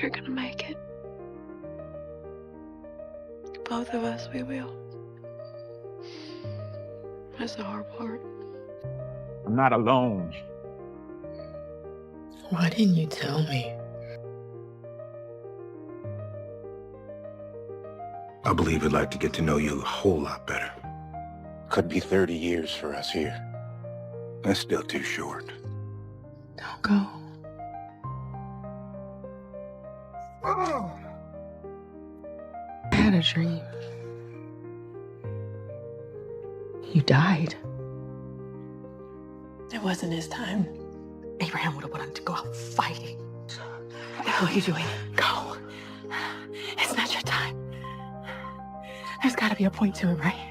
You're gonna make it. Both of us, we will. That's the hard part. I'm not alone. Why didn't you tell me? I believe we'd like to get to know you a whole lot better. Could be 30 years for us here. That's still too short. Don't go. I had a dream. You died. It wasn't his time. Abraham would have wanted to go out fighting. What the hell are you doing? Go. It's not your time. There's got to be a point to it, right?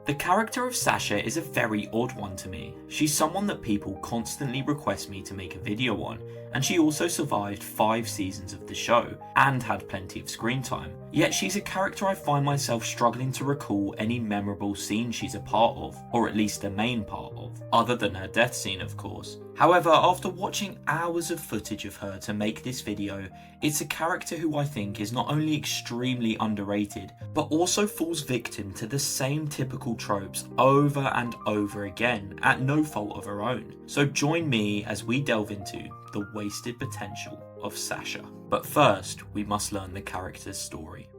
The character of Sasha is a very odd one to me. She's someone that people constantly request me to make a video on, and she also survived 5 seasons of the show, and had plenty of screen time. Yet she's a character I find myself struggling to recall any memorable scene she's a part of, or at least a main part of, other than her death scene of course. However, after watching hours of footage of her to make this video, it's a character who I think is not only extremely underrated, but also falls victim to the same typical tropes over and over again, at no fault of her own. So join me as we delve into the wasted potential of Sasha. But first, we must learn the character's story.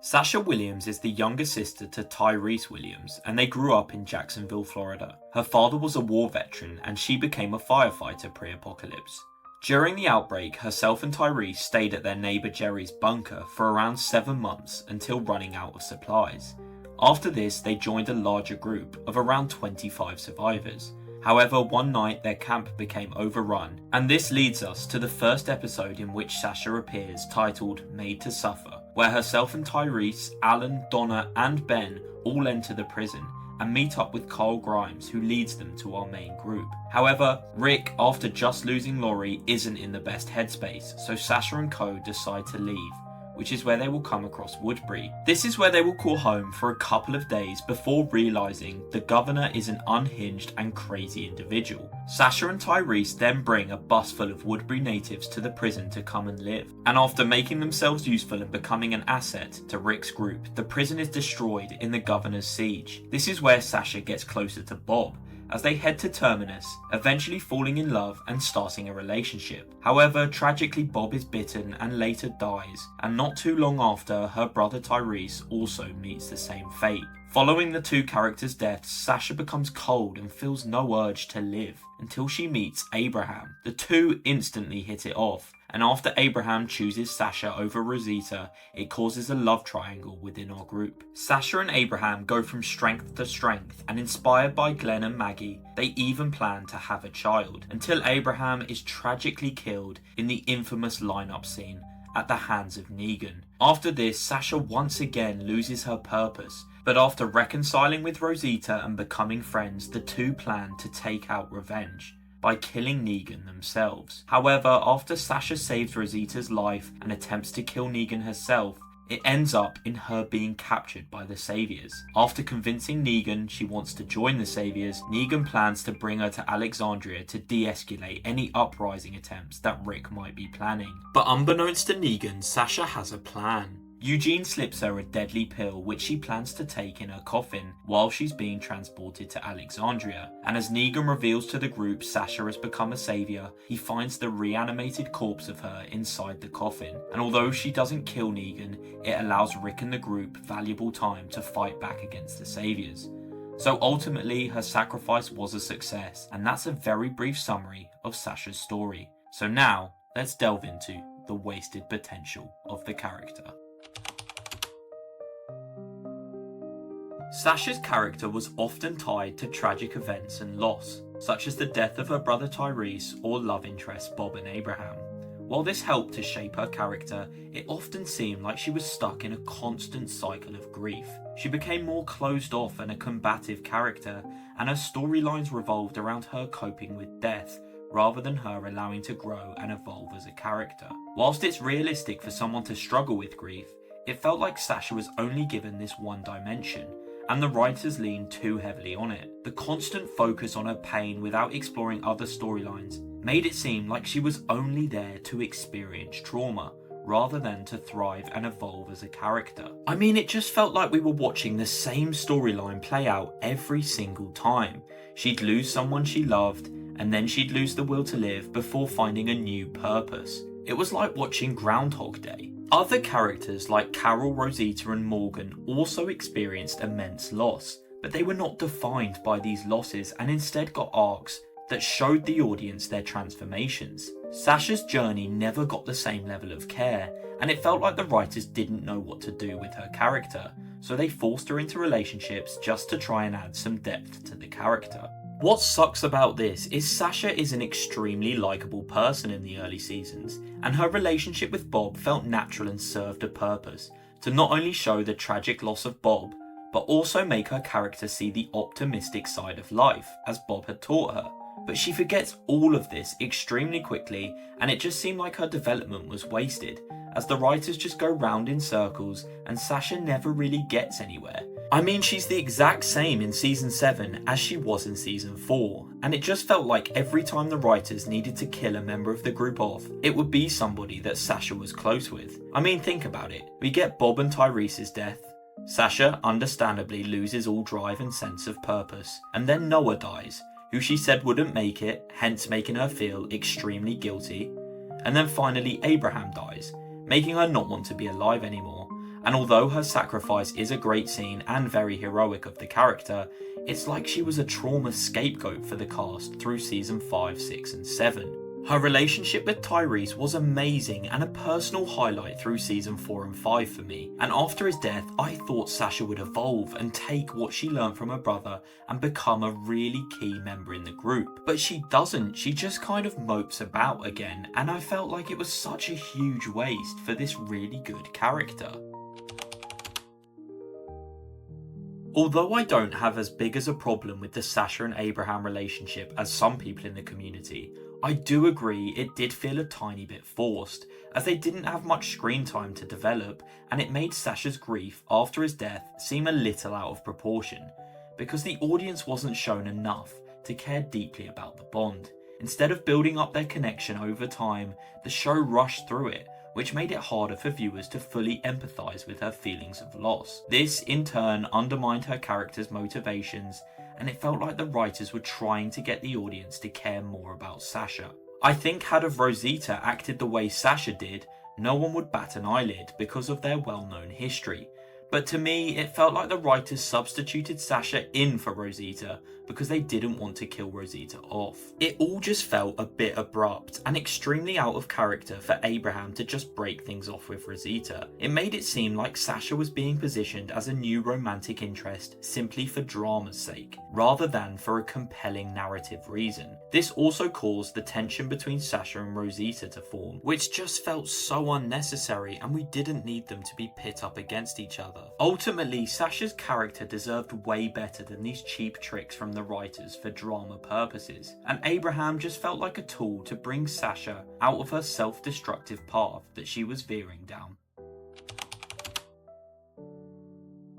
Sasha Williams is the younger sister to Tyrese Williams, and they grew up in Jacksonville, Florida. Her father was a war veteran, and she became a firefighter pre-apocalypse. During the outbreak, herself and Tyrese stayed at their neighbour Jerry's bunker for around 7 months until running out of supplies. After this, they joined a larger group of around 25 survivors. However, one night their camp became overrun, and this leads us to the first episode in which Sasha appears, titled Made to Suffer, where herself and Tyrese, Alan, Donna and Ben all enter the prison and meet up with Carl Grimes, who leads them to our main group. However, Rick, after just losing Laurie, isn't in the best headspace, so Sasha and co decide to leave, which is where they will come across Woodbury. This is where they will call home for a couple of days before realising the governor is an unhinged and crazy individual. Sasha and Tyrese then bring a bus full of Woodbury natives to the prison to come and live, and after making themselves useful and becoming an asset to Rick's group, the prison is destroyed in the governor's siege. This is where Sasha gets closer to Bob, as they head to Terminus, eventually falling in love and starting a relationship. However, tragically Bob is bitten and later dies, and not too long after, her brother Tyrese also meets the same fate. Following the two characters' deaths, Sasha becomes cold and feels no urge to live, until she meets Abraham. The two instantly hit it off, and after Abraham chooses Sasha over Rosita, it causes a love triangle within our group. Sasha and Abraham go from strength to strength, and inspired by Glenn and Maggie, they even plan to have a child, until Abraham is tragically killed in the infamous lineup scene at the hands of Negan. After this, Sasha once again loses her purpose, but after reconciling with Rosita and becoming friends, the two plan to take out revenge by killing Negan themselves. However, after Sasha saves Rosita's life and attempts to kill Negan herself, it ends up in her being captured by the Saviors. After convincing Negan she wants to join the Saviors, Negan plans to bring her to Alexandria to de-escalate any uprising attempts that Rick might be planning. But unbeknownst to Negan, Sasha has a plan. Eugene slips her a deadly pill which she plans to take in her coffin while she's being transported to Alexandria, and as Negan reveals to the group Sasha has become a saviour, he finds the reanimated corpse of her inside the coffin, and although she doesn't kill Negan, it allows Rick and the group valuable time to fight back against the Saviours. So ultimately her sacrifice was a success, and that's a very brief summary of Sasha's story. So now let's delve into the wasted potential of the character. Sasha's character was often tied to tragic events and loss, such as the death of her brother Tyrese or love interests Bob and Abraham. While this helped to shape her character, it often seemed like she was stuck in a constant cycle of grief. She became more closed off and a combative character, and her storylines revolved around her coping with death, rather than her allowing to grow and evolve as a character. Whilst it's realistic for someone to struggle with grief, it felt like Sasha was only given this one dimension, and the writers leaned too heavily on it. The constant focus on her pain without exploring other storylines made it seem like she was only there to experience trauma, rather than to thrive and evolve as a character. I mean, it just felt like we were watching the same storyline play out every single time. She'd lose someone she loved, and then she'd lose the will to live before finding a new purpose. It was like watching Groundhog Day. Other characters like Carol, Rosita and Morgan also experienced immense loss, but they were not defined by these losses and instead got arcs that showed the audience their transformations. Sasha's journey never got the same level of care, and it felt like the writers didn't know what to do with her character, so they forced her into relationships just to try and add some depth to the character. What sucks about this is Sasha is an extremely likeable person in the early seasons, and her relationship with Bob felt natural and served a purpose, to not only show the tragic loss of Bob, but also make her character see the optimistic side of life, as Bob had taught her. But she forgets all of this extremely quickly, and it just seemed like her development was wasted, as the writers just go round in circles and Sasha never really gets anywhere. I mean, she's the exact same in season 7 as she was in season 4, and it just felt like every time the writers needed to kill a member of the group off, it would be somebody that Sasha was close with. I mean, think about it. We get Bob and Tyrese's death, Sasha understandably loses all drive and sense of purpose, and then Noah dies, who she said wouldn't make it, hence making her feel extremely guilty. And then finally Abraham dies, making her not want to be alive anymore. And although her sacrifice is a great scene and very heroic of the character, it's like she was a trauma scapegoat for the cast through season 5, 6 and 7. Her relationship with Tyrese was amazing and a personal highlight through season 4 and 5 for me, and after his death I thought Sasha would evolve and take what she learned from her brother and become a really key member in the group. But she doesn't, she just kind of mopes about again, and I felt like it was such a huge waste for this really good character. Although I don't have as big as a problem with the Sasha and Abraham relationship as some people in the community, I do agree it did feel a tiny bit forced, as they didn't have much screen time to develop, and it made Sasha's grief after his death seem a little out of proportion, because the audience wasn't shown enough to care deeply about the bond. Instead of building up their connection over time, the show rushed through it, which made it harder for viewers to fully empathise with her feelings of loss. This, in turn, undermined her character's motivations, and it felt like the writers were trying to get the audience to care more about Sasha. I think had of Rosita acted the way Sasha did, no one would bat an eyelid because of their well-known history. But to me, it felt like the writers substituted Sasha in for Rosita because they didn't want to kill Rosita off. It all just felt a bit abrupt and extremely out of character for Abraham to just break things off with Rosita. It made it seem like Sasha was being positioned as a new romantic interest simply for drama's sake, rather than for a compelling narrative reason. This also caused the tension between Sasha and Rosita to form, which just felt so unnecessary, and we didn't need them to be pit up against each other. Ultimately, Sasha's character deserved way better than these cheap tricks from the writers for drama purposes, and Abraham just felt like a tool to bring Sasha out of her self-destructive path that she was veering down.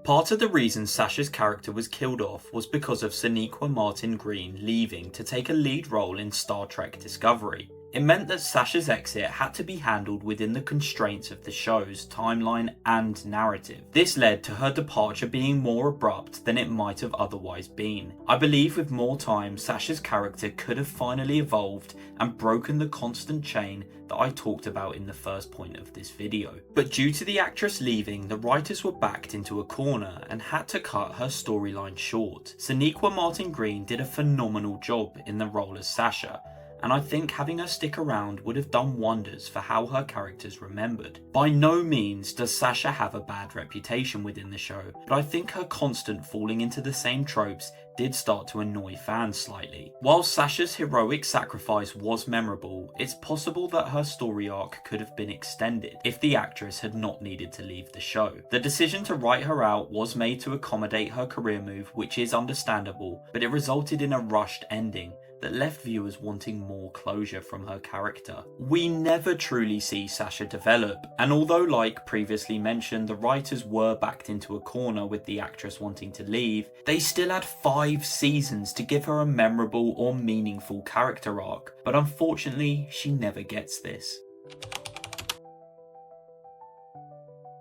Part of the reason Sasha's character was killed off was because of Sonequa Martin Green leaving to take a lead role in Star Trek Discovery. It meant that Sasha's exit had to be handled within the constraints of the show's timeline and narrative. This led to her departure being more abrupt than it might have otherwise been. I believe with more time, Sasha's character could have finally evolved and broken the constant chain that I talked about in the first point of this video. But due to the actress leaving, the writers were backed into a corner and had to cut her storyline short. Sonequa Martin Green did a phenomenal job in the role as Sasha, and I think having her stick around would have done wonders for how her character's remembered. By no means does Sasha have a bad reputation within the show, but I think her constant falling into the same tropes did start to annoy fans slightly. While Sasha's heroic sacrifice was memorable, it's possible that her story arc could have been extended if the actress had not needed to leave the show. The decision to write her out was made to accommodate her career move, which is understandable, but it resulted in a rushed ending that left viewers wanting more closure from her character. We never truly see Sasha develop, and although, like previously mentioned, the writers were backed into a corner with the actress wanting to leave, they still had 5 seasons to give her a memorable or meaningful character arc, but unfortunately she never gets this.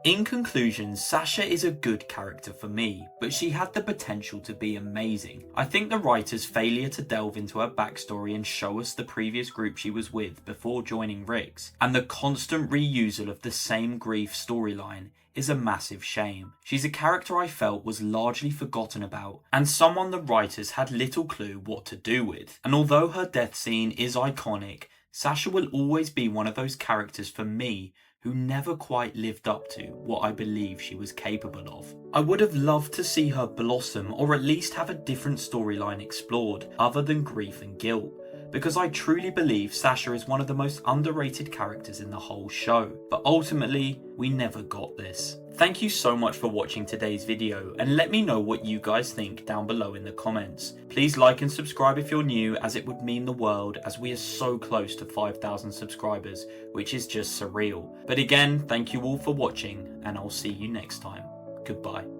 In conclusion, Sasha is a good character for me, but she had the potential to be amazing. I think the writer's failure to delve into her backstory and show us the previous group she was with before joining Rick's, and the constant reusal of the same grief storyline, is a massive shame. She's a character I felt was largely forgotten about, and someone the writers had little clue what to do with. And although her death scene is iconic, Sasha will always be one of those characters for me who never quite lived up to what I believe she was capable of. I would have loved to see her blossom, or at least have a different storyline explored other than grief and guilt, because I truly believe Sasha is one of the most underrated characters in the whole show, but ultimately we never got this. Thank you so much for watching today's video, and let me know what you guys think down below in the comments. Please like and subscribe if you're new, as it would mean the world, as we are so close to 5,000 subscribers, which is just surreal. But again, thank you all for watching, and I'll see you next time. Goodbye.